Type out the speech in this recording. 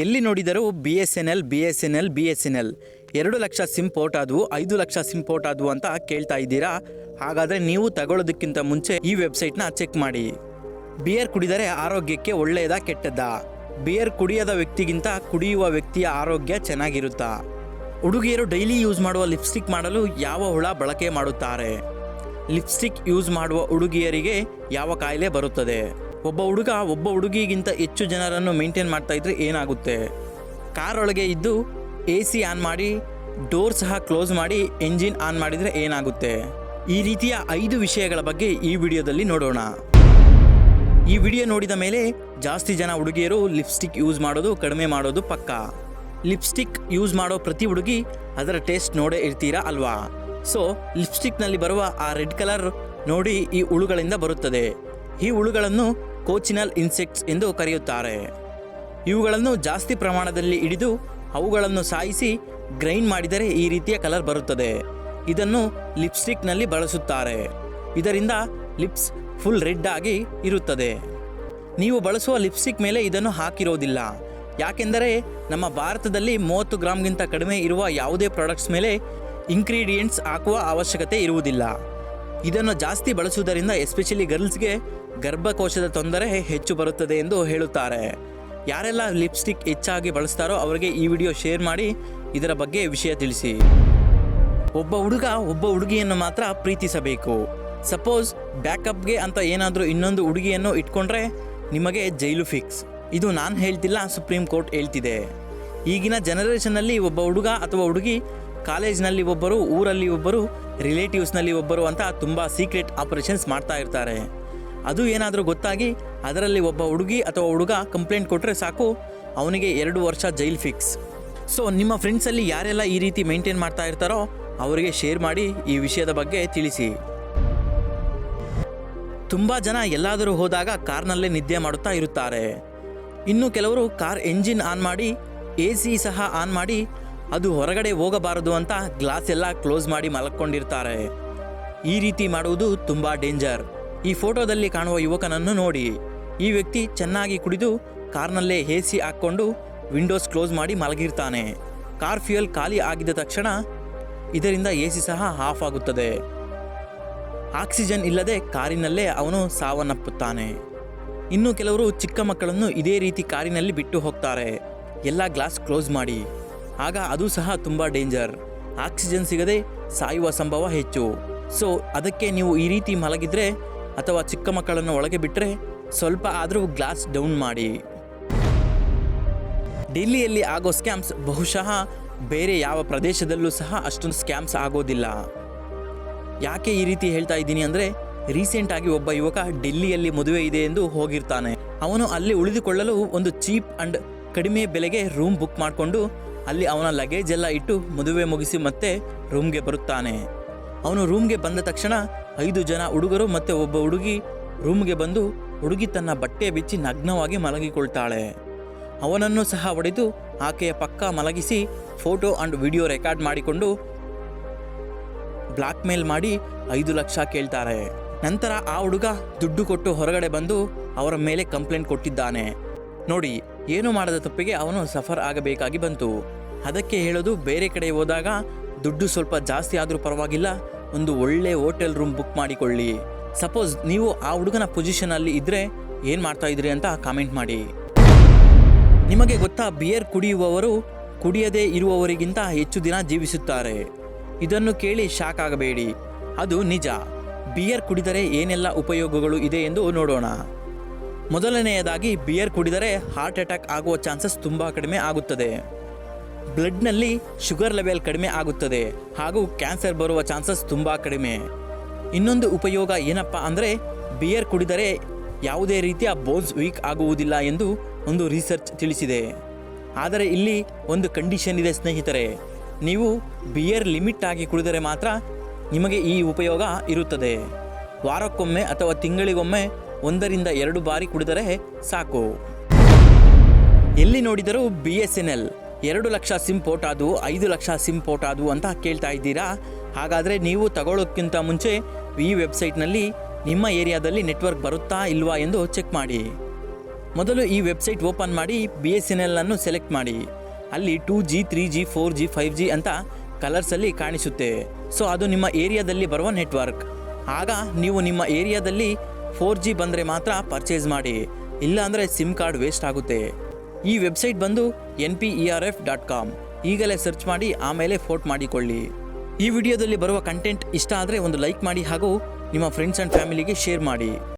ಎಲ್ಲಿ ನೋಡಿದರೂ BSNL 2 lakh sim port ಆದವು, 5 ಲಕ್ಷ ಸಿಮ್ ಪೋರ್ಟ್ ಆದವು ಅಂತ ಕೇಳ್ತಾ ಇದ್ದೀರಾ. ಹಾಗಾದರೆ ನೀವು ತಗೊಳ್ಳೋದಕ್ಕಿಂತ ಮುಂಚೆ ಈ ವೆಬ್ಸೈಟ್ನ ಚೆಕ್ ಮಾಡಿ. ಬಿಯರ್ ಕುಡಿದರೆ ಆರೋಗ್ಯಕ್ಕೆ ಒಳ್ಳೆಯದಾ ಕೆಟ್ಟದ್ದಾ? ಬಿಯರ್ ಕುಡಿಯದ ವ್ಯಕ್ತಿಗಿಂತ ಕುಡಿಯುವ ವ್ಯಕ್ತಿಯ ಆರೋಗ್ಯ ಚೆನ್ನಾಗಿರುತ್ತಾ? ಹುಡುಗಿಯರು ಡೈಲಿ ಯೂಸ್ ಮಾಡುವ ಲಿಪ್ಸ್ಟಿಕ್ ಮಾಡಲು ಯಾವ ಹುಳ ಬಳಕೆ ಮಾಡುತ್ತಾರೆ? ಲಿಪ್ಸ್ಟಿಕ್ ಯೂಸ್ ಮಾಡುವ ಹುಡುಗಿಯರಿಗೆ ಯಾವ ಕಾಯಿಲೆ ಬರುತ್ತದೆ? ಒಬ್ಬ ಹುಡುಗ ಒಬ್ಬ ಹುಡುಗಿಗಿಂತ ಹೆಚ್ಚು ಜನರನ್ನು ಮೇಂಟೈನ್ ಮಾಡ್ತಾ ಇದ್ರೆ ಏನಾಗುತ್ತೆ? ಕಾರ್ ಒಳಗೆ ಇದ್ದು AC ಆನ್ ಮಾಡಿ ಡೋರ್ ಸಹ ಕ್ಲೋಸ್ ಮಾಡಿ ಎಂಜಿನ್ ಆನ್ ಮಾಡಿದರೆ ಏನಾಗುತ್ತೆ? ಈ ರೀತಿಯ 5 ವಿಷಯಗಳ ಬಗ್ಗೆ ಈ ವಿಡಿಯೋದಲ್ಲಿ ನೋಡೋಣ. ಈ ವಿಡಿಯೋ ನೋಡಿದ ಮೇಲೆ ಜಾಸ್ತಿ ಜನ ಹುಡುಗಿಯರು ಲಿಪ್ಸ್ಟಿಕ್ ಯೂಸ್ ಮಾಡೋದು ಕಡಿಮೆ ಮಾಡೋದು ಪಕ್ಕ. ಲಿಪ್ಸ್ಟಿಕ್ ಯೂಸ್ ಮಾಡೋ ಪ್ರತಿ ಹುಡುಗಿ ಅದರ ಟೇಸ್ಟ್ ನೋಡೇ ಇರ್ತೀರಾ ಅಲ್ವಾ? ಸೊ ಲಿಪ್ಸ್ಟಿಕ್ನಲ್ಲಿ ಬರುವ ಆ ರೆಡ್ ಕಲರ್ ನೋಡಿ ಈ ಹುಳುಗಳಿಂದ ಬರುತ್ತದೆ. ಈ ಹುಳುಗಳನ್ನು ಕೋಚಿನಲ್ ಇನ್ಸೆಕ್ಟ್ಸ್ ಎಂದು ಕರೆಯುತ್ತಾರೆ. ಇವುಗಳನ್ನು ಜಾಸ್ತಿ ಪ್ರಮಾಣದಲ್ಲಿ ಹಿಡಿದು ಅವುಗಳನ್ನು ಸಾಯಿಸಿ ಗ್ರೈಂಡ್ ಮಾಡಿದರೆ ಈ ರೀತಿಯ ಕಲರ್ ಬರುತ್ತದೆ. ಇದನ್ನು ಲಿಪ್ಸ್ಟಿಕ್ನಲ್ಲಿ ಬಳಸುತ್ತಾರೆ. ಇದರಿಂದ ಲಿಪ್ಸ್ ಫುಲ್ ರೆಡ್ ಆಗಿ ಇರುತ್ತದೆ. ನೀವು ಬಳಸುವ ಲಿಪ್ಸ್ಟಿಕ್ ಮೇಲೆ ಇದನ್ನು ಹಾಕಿರೋದಿಲ್ಲ. ಯಾಕೆಂದರೆ ನಮ್ಮ ಭಾರತದಲ್ಲಿ 30 ಗ್ರಾಮ್ಗಿಂತ ಕಡಿಮೆ ಇರುವ ಯಾವುದೇ ಪ್ರಾಡಕ್ಟ್ಸ್ ಮೇಲೆ ಇಂಗ್ರೀಡಿಯೆಂಟ್ಸ್ ಹಾಕುವ ಅವಶ್ಯಕತೆ ಇರುವುದಿಲ್ಲ. ಇದನ್ನು ಜಾಸ್ತಿ ಬಳಸುವುದರಿಂದ ಎಸ್ಪೆಷಲಿ ಗರ್ಲ್ಸ್ಗೆ ಗರ್ಭಕೋಶದ ತೊಂದರೆ ಹೆಚ್ಚು ಬರುತ್ತದೆ ಎಂದು ಹೇಳುತ್ತಾರೆ. ಯಾರೆಲ್ಲ ಲಿಪ್ಸ್ಟಿಕ್ ಹೆಚ್ಚಾಗಿ ಬಳಸ್ತಾರೋ ಅವರಿಗೆ ಈ ವಿಡಿಯೋ ಶೇರ್ ಮಾಡಿ ಇದರ ಬಗ್ಗೆ ವಿಷಯ ತಿಳಿಸಿ. ಒಬ್ಬ ಹುಡುಗ ಒಬ್ಬ ಹುಡುಗಿಯನ್ನು ಮಾತ್ರ ಪ್ರೀತಿಸಬೇಕು. ಸಪೋಸ್ ಬ್ಯಾಕಪ್ಗೆ ಅಂತ ಏನಾದರೂ ಇನ್ನೊಂದು ಹುಡುಗಿಯನ್ನು ಇಟ್ಕೊಂಡ್ರೆ ನಿಮಗೆ ಜೈಲು ಫಿಕ್ಸ್. ಇದು ನಾನು ಹೇಳ್ತಿಲ್ಲ, ಸುಪ್ರೀಂ ಕೋರ್ಟ್ ಹೇಳ್ತಿದೆ. ಈಗಿನ ಜನರೇಷನ್ನಲ್ಲಿ ಒಬ್ಬ ಹುಡುಗ ಅಥವಾ ಹುಡುಗಿ ಕಾಲೇಜ್ನಲ್ಲಿ ಒಬ್ಬರು, ಊರಲ್ಲಿ ಒಬ್ಬರು, ರಿಲೇಟಿವ್ಸ್ನಲ್ಲಿ ಒಬ್ಬರು ಅಂತ ತುಂಬ ಸೀಕ್ರೆಟ್ ಆಪರೇಷನ್ಸ್ ಮಾಡ್ತಾ ಇರ್ತಾರೆ. ಅದು ಏನಾದರೂ ಗೊತ್ತಾಗಿ ಅದರಲ್ಲಿ ಒಬ್ಬ ಹುಡುಗಿ ಅಥವಾ ಹುಡುಗ ಕಂಪ್ಲೇಂಟ್ ಕೊಟ್ಟರೆ ಸಾಕು, ಅವನಿಗೆ 2 ವರ್ಷ ಜೈಲ್ ಫಿಕ್ಸ್. ಸೊ ನಿಮ್ಮ ಫ್ರೆಂಡ್ಸಲ್ಲಿ ಯಾರೆಲ್ಲ ಈ ರೀತಿ ಮೇಂಟೈನ್ ಮಾಡ್ತಾ ಇರ್ತಾರೋ ಅವರಿಗೆ ಶೇರ್ ಮಾಡಿ ಈ ವಿಷಯದ ಬಗ್ಗೆ ತಿಳಿಸಿ. ತುಂಬ ಜನ ಎಲ್ಲಾದರೂ ಹೋದಾಗ ಕಾರ್ನಲ್ಲೇ ನಿದ್ದೆ ಮಾಡುತ್ತಾ ಇರುತ್ತಾರೆ. ಇನ್ನು ಕೆಲವರು ಕಾರ್ ಎಂಜಿನ್ ಆನ್ ಮಾಡಿ AC ಸಹ ಆನ್ ಮಾಡಿ ಅದು ಹೊರಗಡೆ ಹೋಗಬಾರದು ಅಂತ ಗ್ಲಾಸ್ ಎಲ್ಲ ಕ್ಲೋಸ್ ಮಾಡಿ ಮಲಕ್ಕೊಂಡಿರ್ತಾರೆ. ಈ ರೀತಿ ಮಾಡುವುದು ತುಂಬ ಡೇಂಜರ್. ಈ ಫೋಟೋದಲ್ಲಿ ಕಾಣುವ ಯುವಕನನ್ನು ನೋಡಿ. ಈ ವ್ಯಕ್ತಿ ಚೆನ್ನಾಗಿ ಕುಡಿದು ಕಾರ್ನಲ್ಲೇ AC ಹಾಕ್ಕೊಂಡು ವಿಂಡೋಸ್ ಕ್ಲೋಸ್ ಮಾಡಿ ಮಲಗಿರ್ತಾನೆ. ಕಾರ್ ಫ್ಯೂಯಲ್ ಖಾಲಿ ಆಗಿದ ತಕ್ಷಣ ಇದರಿಂದ AC ಸಹ ಆಫ್ ಆಗುತ್ತದೆ. ಆಕ್ಸಿಜನ್ ಇಲ್ಲದೆ ಕಾರಿನಲ್ಲೇ ಅವನು ಸಾವನ್ನಪ್ಪುತ್ತಾನೆ. ಇನ್ನು ಕೆಲವರು ಚಿಕ್ಕ ಮಕ್ಕಳನ್ನು ಇದೇ ರೀತಿ ಕಾರಿನಲ್ಲಿ ಬಿಟ್ಟು ಹೋಗ್ತಾರೆ, ಎಲ್ಲ ಗ್ಲಾಸ್ ಕ್ಲೋಸ್ ಮಾಡಿ. ಆಗ ಅದು ಸಹ ತುಂಬ ಡೇಂಜರ್. ಆಕ್ಸಿಜನ್ ಸಿಗದೆ ಸಾಯುವ ಸಂಭವ ಹೆಚ್ಚು. ಸೊ ಅದಕ್ಕೆ ನೀವು ಈ ರೀತಿ ಮಲಗಿದ್ರೆ ಅಥವಾ ಚಿಕ್ಕ ಮಕ್ಕಳನ್ನು ಒಳಗೆ ಬಿಟ್ಟರೆ ಸ್ವಲ್ಪ ಆದರೂ ಗ್ಲಾಸ್ ಡೌನ್ ಮಾಡಿ. ಡೆಲ್ಲಿಯಲ್ಲಿ ಆಗೋ ಸ್ಕ್ಯಾಮ್ಸ್ ಬಹುಶಃ ಬೇರೆ ಯಾವ ಪ್ರದೇಶದಲ್ಲೂ ಸಹ ಅಷ್ಟೊಂದು ಸ್ಕ್ಯಾಮ್ಸ್ ಆಗೋದಿಲ್ಲ. ಯಾಕೆ ಈ ರೀತಿ ಹೇಳ್ತಾ ಇದ್ದೀನಿ ಅಂದರೆ, ರೀಸೆಂಟಾಗಿ ಒಬ್ಬ ಯುವಕ ಡೆಲ್ಲಿಯಲ್ಲಿ ಮದುವೆ ಇದೆ ಎಂದು ಹೋಗಿರ್ತಾನೆ. ಅವನು ಅಲ್ಲಿ ಉಳಿದುಕೊಳ್ಳಲು ಒಂದು ಚೀಪ್ ಆ್ಯಂಡ್ ಕಡಿಮೆ ಬೆಲೆಗೆ ರೂಮ್ ಬುಕ್ ಮಾಡಿಕೊಂಡು ಅಲ್ಲಿ ಅವನ ಲಗೇಜ್ ಎಲ್ಲ ಇಟ್ಟು ಮದುವೆ ಮುಗಿಸಿ ಮತ್ತೆ ರೂಮ್ಗೆ ಬರುತ್ತಾನೆ. ಅವನು ರೂಮ್ಗೆ ಬಂದ ತಕ್ಷಣ 5 ಜನ ಹುಡುಗರು ಮತ್ತು ಒಬ್ಬ ಹುಡುಗಿ ರೂಮ್ಗೆ ಬಂದು ಹುಡುಗಿ ತನ್ನ ಬಟ್ಟೆ ಬಿಚ್ಚಿ ನಗ್ನವಾಗಿ ಮಲಗಿಕೊಳ್ತಾಳೆ. ಅವನನ್ನು ಸಹ ಹೊಡೆದು ಆಕೆಯ ಪಕ್ಕ ಮಲಗಿಸಿ ಫೋಟೋ ಆ್ಯಂಡ್ ವಿಡಿಯೋ ರೆಕಾರ್ಡ್ ಮಾಡಿಕೊಂಡು ಬ್ಲಾಕ್ ಮೇಲ್ ಮಾಡಿ 5 ಲಕ್ಷ ಕೇಳ್ತಾರೆ. ನಂತರ ಆ ಹುಡುಗ ದುಡ್ಡು ಕೊಟ್ಟು ಹೊರಗಡೆ ಬಂದು ಅವರ ಮೇಲೆ ಕಂಪ್ಲೇಂಟ್ ಕೊಟ್ಟಿದ್ದಾನೆ. ನೋಡಿ, ಏನು ಮಾಡದ ತಪ್ಪಿಗೆ ಅವನು ಸಫರ್ ಆಗಬೇಕಾಗಿ ಬಂತು. ಅದಕ್ಕೆ ಹೇಳೋದು, ಬೇರೆ ಕಡೆ ಹೋದಾಗ ದುಡ್ಡು ಸ್ವಲ್ಪ ಜಾಸ್ತಿ ಆದರೂ ಪರವಾಗಿಲ್ಲ, ಒಂದು ಒಳ್ಳೆ ಹೋಟೆಲ್ ರೂಮ್ ಬುಕ್ ಮಾಡಿಕೊಳ್ಳಿ. ಸಪೋಸ್ ನೀವು ಆ ಹುಡುಗನ ಪೊಸಿಷನಲ್ಲಿ ಇದ್ದರೆ ಏನು ಮಾಡ್ತಾ ಇದ್ರಿ ಅಂತ ಕಾಮೆಂಟ್ ಮಾಡಿ. ನಿಮಗೆ ಗೊತ್ತಾ, ಬಿಯರ್ ಕುಡಿಯುವವರು ಕುಡಿಯದೇ ಇರುವವರಿಗಿಂತ ಹೆಚ್ಚು ದಿನ ಜೀವಿಸುತ್ತಾರೆ. ಇದನ್ನು ಕೇಳಿ ಶಾಕ್ ಆಗಬೇಡಿ, ಅದು ನಿಜ. ಬಿಯರ್ ಕುಡಿದರೆ ಏನೆಲ್ಲ ಉಪಯೋಗಗಳು ಇದೆ ಎಂದು ನೋಡೋಣ. ಮೊದಲನೆಯದಾಗಿ, ಬಿಯರ್ ಕುಡಿದರೆ ಹಾರ್ಟ್ ಅಟ್ಯಾಕ್ ಆಗುವ ಚಾನ್ಸಸ್ ತುಂಬ ಕಡಿಮೆ ಆಗುತ್ತದೆ. ಬ್ಲಡ್ನಲ್ಲಿ ಶುಗರ್ ಲೆವೆಲ್ ಕಡಿಮೆ ಆಗುತ್ತದೆ ಹಾಗೂ ಕ್ಯಾನ್ಸರ್ ಬರುವ ಚಾನ್ಸಸ್ ತುಂಬ ಕಡಿಮೆ. ಇನ್ನೊಂದು ಉಪಯೋಗ ಏನಪ್ಪ ಅಂದರೆ, ಬಿಯರ್ ಕುಡಿದರೆ ಯಾವುದೇ ರೀತಿಯ ಬೋನ್ಸ್ ವೀಕ್ ಆಗುವುದಿಲ್ಲ ಎಂದು ಒಂದು ರಿಸರ್ಚ್ ತಿಳಿಸಿದೆ. ಆದರೆ ಇಲ್ಲಿ ಒಂದು ಕಂಡೀಷನ್ ಇದೆ ಸ್ನೇಹಿತರೆ, ನೀವು ಬಿಯರ್ ಲಿಮಿಟ್ ಆಗಿ ಕುಡಿದರೆ ಮಾತ್ರ ನಿಮಗೆ ಈ ಉಪಯೋಗ ಇರುತ್ತದೆ. ವಾರಕ್ಕೊಮ್ಮೆ ಅಥವಾ ತಿಂಗಳಿಗೊಮ್ಮೆ 1 ರಿಂದ 2 ಬಾರಿ ಕುಡಿದರೆ ಸಾಕು. ಎಲ್ಲಿ ನೋಡಿದರೂ BSNL 2 ಲಕ್ಷ ಸಿಮ್ ಪೋರ್ಟ್ ಆದವು, 5 ಲಕ್ಷ ಸಿಮ್ ಪೋರ್ಟ್ ಆದವು ಅಂತ ಕೇಳ್ತಾ ಇದ್ದೀರಾ. ಹಾಗಾದರೆ ನೀವು ತಗೊಳ್ಳೋಕ್ಕಿಂತ ಮುಂಚೆ ಈ ವೆಬ್ಸೈಟ್ನಲ್ಲಿ ನಿಮ್ಮ ಏರಿಯಾದಲ್ಲಿ ನೆಟ್ವರ್ಕ್ ಬರುತ್ತಾ ಇಲ್ವಾ ಎಂದು ಚೆಕ್ ಮಾಡಿ. ಮೊದಲು ಈ ವೆಬ್ಸೈಟ್ ಓಪನ್ ಮಾಡಿ BSNL ಅನ್ನು ಸೆಲೆಕ್ಟ್ ಮಾಡಿ. ಅಲ್ಲಿ 2G 3G 4G 5G ಅಂತ ಕಲರ್ಸಲ್ಲಿ ಕಾಣಿಸುತ್ತೆ. ಸೊ ಅದು ನಿಮ್ಮ ಏರಿಯಾದಲ್ಲಿ ಬರುವ ನೆಟ್ವರ್ಕ್. ಆಗ ನೀವು ನಿಮ್ಮ ಏರಿಯಾದಲ್ಲಿ 4G ಬಂದರೆ ಮಾತ್ರ ಪರ್ಚೇಸ್ ಮಾಡಿ, ಇಲ್ಲ ಅಂದರೆ ಸಿಮ್ ಕಾರ್ಡ್ ವೇಸ್ಟ್ ಆಗುತ್ತೆ. ಈ ವೆಬ್ಸೈಟ್ ಬಂದು nperf.com. ಈಗಲೇ ಸರ್ಚ್ ಮಾಡಿ ಆಮೇಲೆ ಫೋಟ್ ಮಾಡಿಕೊಳ್ಳಿ. ಈ ವಿಡಿಯೋದಲ್ಲಿ ಬರುವ ಕಂಟೆಂಟ್ ಇಷ್ಟ ಆದರೆ ಒಂದು ಲೈಕ್ ಮಾಡಿ ಹಾಗೂ ನಿಮ್ಮ ಫ್ರೆಂಡ್ಸ್ ಆ್ಯಂಡ್ ಫ್ಯಾಮಿಲಿಗೆ ಶೇರ್ ಮಾಡಿ.